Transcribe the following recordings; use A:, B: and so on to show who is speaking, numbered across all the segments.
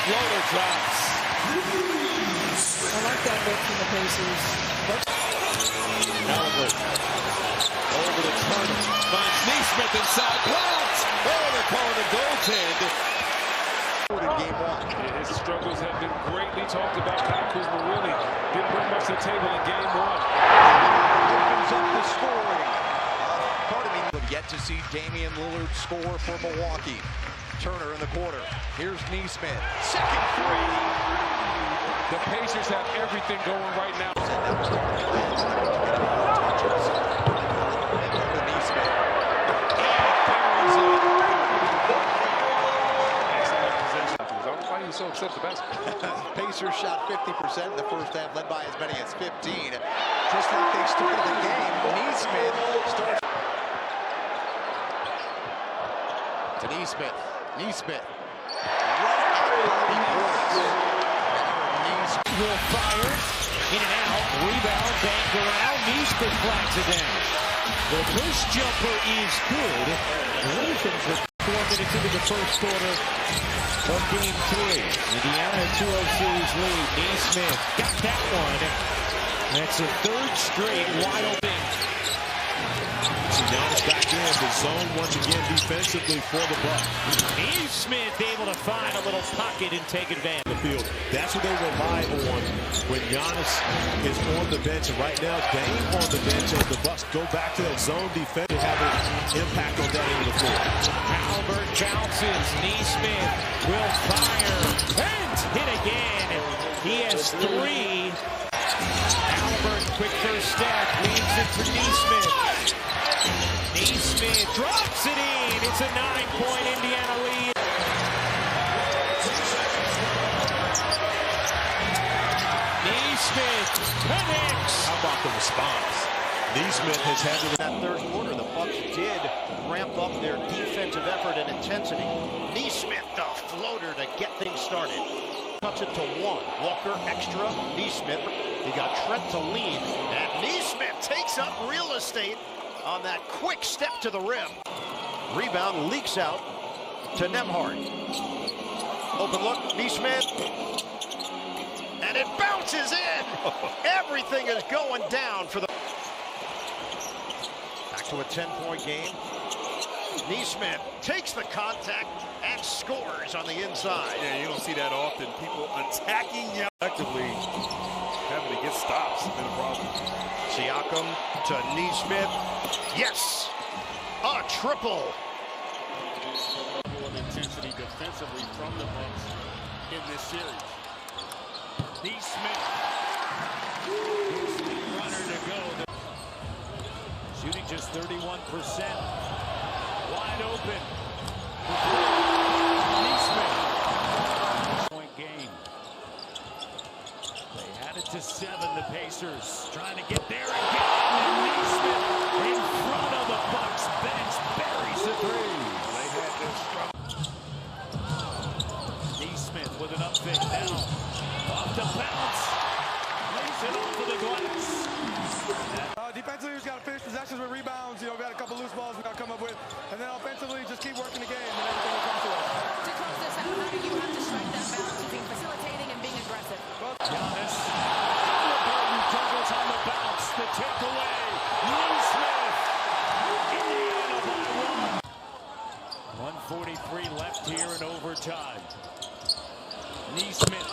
A: floater drops.
B: I like that look from the Pacers.
A: Halliburton over to Turner. Finds Nesmith inside. Blocked. Oh, they're calling a goaltend.
C: Game one.
D: Yeah, his struggles have been greatly talked about. Kyle Kuzma really didn't bring much to the table in game one.
C: Opens up the scoring. Part of me would yet to see Damian Lillard score for Milwaukee. Turner in the quarter. Here's Nesmith. Second three.
D: The Pacers have everything going right now.
C: Nesmith.
D: Why are you so upset with the basketball?
C: Pacers shot 50% in the first half, led by as many as 15. Just like they started the game, Nesmith starts. To Nesmith. Nesmith. Right out Nesmith
A: Will fire. In and out. Rebound. Banged around. Nesmith flags it down. The first jumper is good. Relations with 4 minutes into the first quarter of game 3. Indiana 2-0 series lead. Nesmith got that one. That's a third straight wide open. Giannis back in the zone once again defensively for the Bucks. Nesmith able to find a little pocket and take advantage of the field. That's what they rely on when Giannis is on the bench. And right now, Dame on the bench as the Bucks go back to that zone defense to have an impact on that end of the floor. Halliburton bounces. Nesmith will fire. And hit again. He has 3. Halliburton, quick first step, leads it for Nesmith. Nesmith drops it in. It's a 9-point Indiana lead. Nesmith connects.
C: How about the response?
A: Nesmith has had to.
E: That third quarter, the Bucks did ramp up their defensive effort and intensity. Nesmith, the floater to get things started. Cuts it to 1. Walker extra. Nesmith. He got Trent to lead. And Nesmith takes up real estate on that quick step to the rim. Rebound leaks out to Nembhard. Open look. Nesmith. And it bounces in. Everything is going down for the. Back to a 10-point game. Nesmith takes the contact and scores on the inside.
D: Yeah, you don't see that often. People attacking you actively, having to get stops has been a problem.
E: Siakam to Nesmith. Yes! A triple.
D: Of intensity defensively from the Bucks in this series. Nesmith. Runner to go. Shooting just 31%. Wide open. Nesmith. Point game. They had it to 7, the Pacers. Trying to get there again. And Nesmith in front of the Bucks bench buries the 3. They had this struggle. Nesmith with an up fake now. Off the bounce. Lays it off of the glass.
F: Defensively, we've got to finish possessions with rebounds. You know, we've got a couple loose balls we've got to come up with. And then offensively, just keep working the game and everything will come to us.
G: To close this out, how do you have to strike that balance between facilitating and being aggressive?
D: Giannis. Halliburton juggles on the bounce. The tip away. Nesmith. Indiana by 1. 1:43 left here in overtime. Nesmith.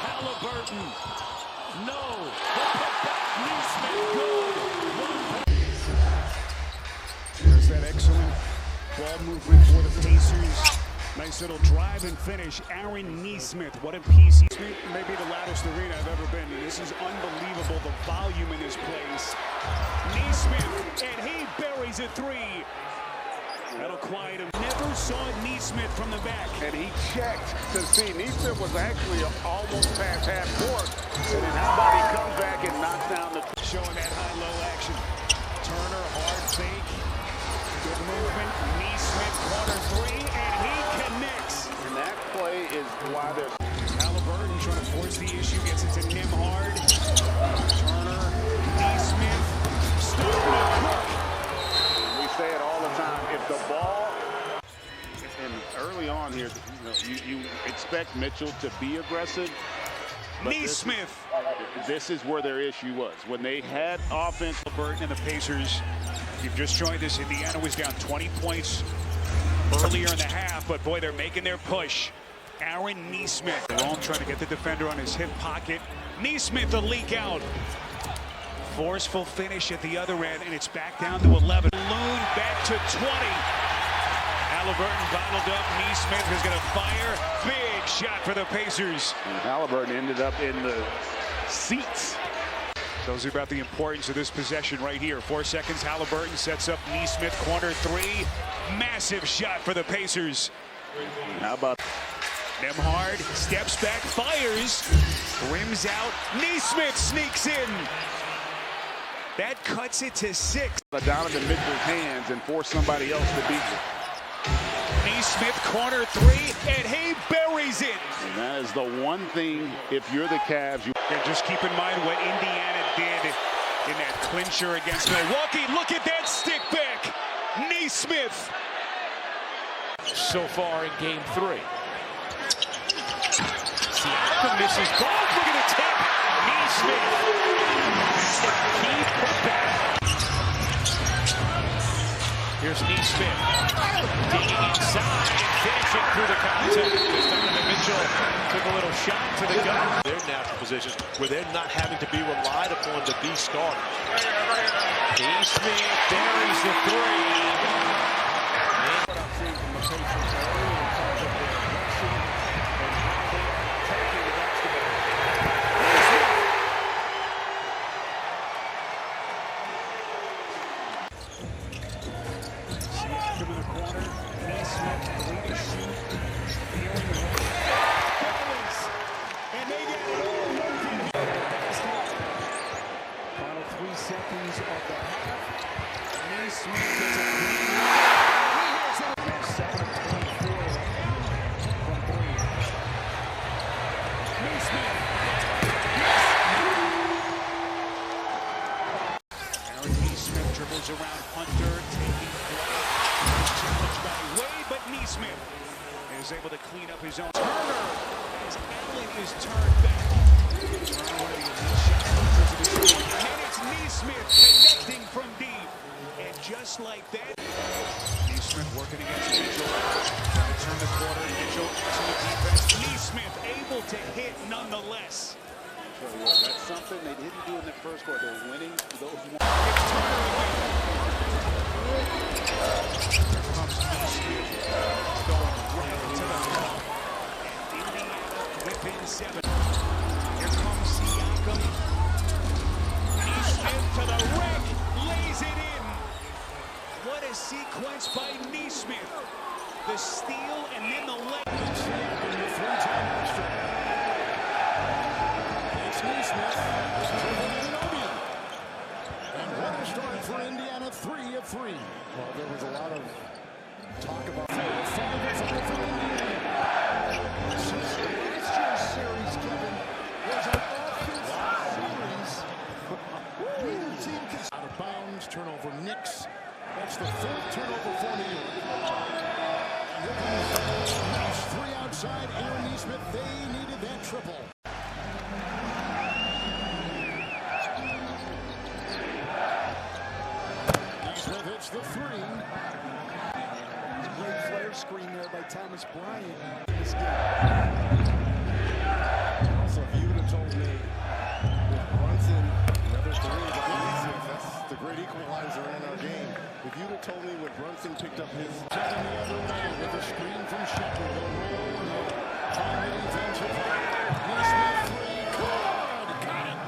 D: Halliburton. No. The putback. Nesmith good.
H: There's that excellent ball movement for the Pacers. Nice little drive and finish. Aaron Nesmith, what a piece. He may be the loudest arena I've ever been in. This is unbelievable, the volume in this place. Nesmith, and he buries a 3. That'll quiet him. Never saw Nesmith from the back.
F: And he checked to see Nesmith was actually almost past half court. And then how about he comes back and knocks down the.
H: Showing that high-low action. Turner, hard fake. Good movement. Nesmith, corner 3, and he connects.
F: And that play is why they're.
H: Halliburton trying to force the issue, gets it to Nembhard. Turner, Nesmith, starting to cook.
F: We say it all the time.
H: on here. You expect Mitchell to be aggressive.
I: Nesmith.
H: This is where their issue was. When they had offense.
I: Burton and the Pacers. You've just joined us. Indiana was down 20 points earlier in the half, but boy, they're making their push. Aaron Nesmith. Jerome trying to get the defender on his hip pocket. Nesmith the leak out. Forceful finish at the other end, and it's back down to 11. Loon back to 20. Halliburton bottled up. Nesmith is going to fire. Big shot for the Pacers.
H: And Halliburton ended up in the seats.
I: Tells you about the importance of this possession right here. 4 seconds. Halliburton sets up Nesmith. Corner three. Massive shot for the Pacers.
H: How about
I: Nembhard steps back, fires, rims out. Nesmith sneaks in. That cuts it to 6.
H: Donovan Mitchell's hands and force somebody else to beat it.
I: Nesmith corner three, and he buries it.
H: And that is the one thing, if you're the Cavs,
I: and just keep in mind what Indiana did in that clincher against Milwaukee. Look at that stick back. Nesmith.
A: So far in game 3. Siakam misses both. Look at the tip. Nesmith. Key putback. Here's Nesmith. Digging inside and finishing through the contact. Donovan Mitchell took a little shot to the gut. Their natural positions where they're not having to be relied upon to be starters. Nesmith buries the three.
I: Around Hunter, taking challenged by Wade, but Nesmith is able to clean up his own. Turner, as Allen is turned back. And it's Nesmith connecting from deep. And just like that, Nesmith working against Mitchell. Trying to turn the corner. Mitchell to the defense. Nesmith able to hit nonetheless.
H: That's something they didn't do in the first quarter. They're winning those ones.
I: Within 7. Here comes Siakam. Nesmith to the rack, lays it in. What a sequence by Nesmith. The steal and then the leg.
J: It's Nesmith. And what a start for Indiana, 3 of 3. Well, there was a lot of talk about 5 of 5 for Indiana. Since last year's series, Kevin, was an offensive series. Neither team gets out of bounds. Turnover, Knicks. That's the 4th turnover for New York. Nice 3 outside. Aaron Nesmith, they needed that triple. Nesmith hits the 3. Great flare screen there by Thomas Bryant in this game. Also, if you would have told me with Brunson, another 3 that's the great equalizer in our game. If you'd have told me when Brunson picked up his second the other way with a screen from Shepherd, the roll, trying the defensive Nesmith 3, good, got it.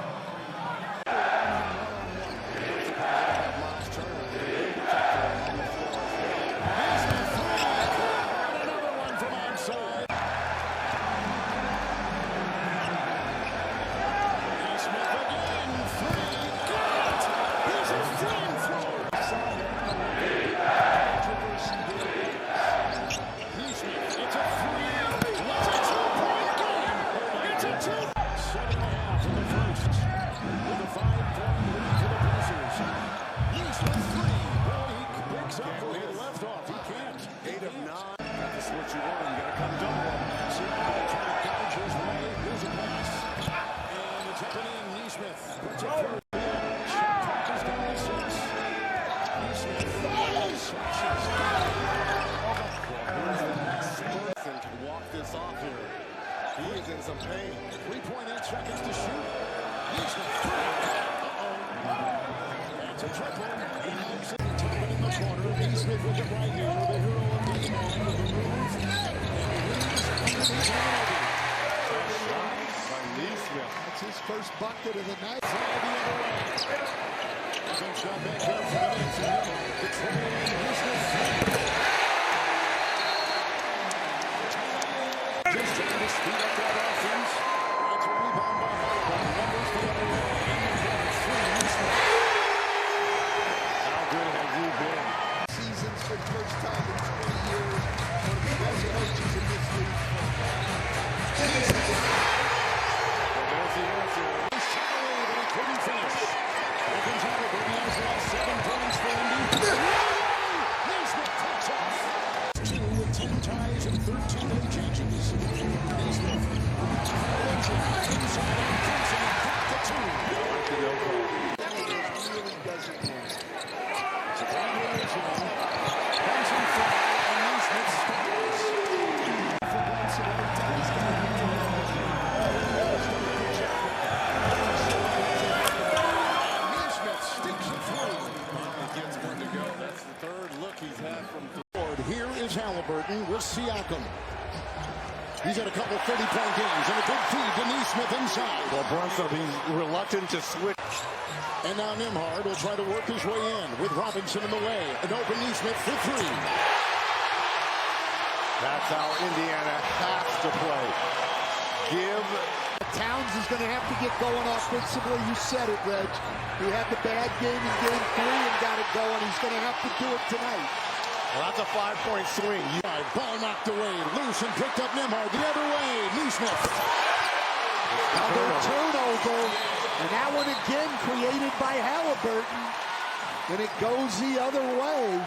J: Miles Turner, Nesmith 3, another one from outside. Nesmith again, 3, good. He's a flamethrower. first bucket of the night. Fly the other way. Jump shot back here for the Knicks. Controlling Nesmith. Just trying to speed up that offense. That's a rebound by Halliburton. Numbers the other way.
A: How good have you been?
J: Seasons for the first time in 20 years. One of the best coaches in this league.
A: There's the answer.
J: Shallow, but he couldn't finish. Opens Halliburton has lost 7 points for Indy. Nesmith touch off. 2 with 10 ties and 13 late changes. Nesmith. Inside and Thompson back to 2.
A: Like the no call.
J: Really doesn't win. It's a combination. Thompson fly and Nesmith scores. For once in every time he's got Nesmith sticks a three.
A: Gets one to go. That's the third look he's had from the
J: board. Here is Halliburton with Siakam. He's had a couple 30-point games and a good feed to Nesmith inside.
A: Well, Brunson, he's reluctant to switch.
J: And now Nembhard will try to work his way in with Robinson in the way. An open Nesmith for 3.
A: That's how Indiana has to play.
J: Towns is going to have to get going offensively. You said it, Reg. He had the bad game in game 3 and got it going. He's going to have to do it tonight.
A: Well, that's a 5-point swing.
J: Ball knocked away. Loose and picked up Nembhard the other way. Nesmith. Another turnover. And that one again created by Halliburton. And it goes the other way.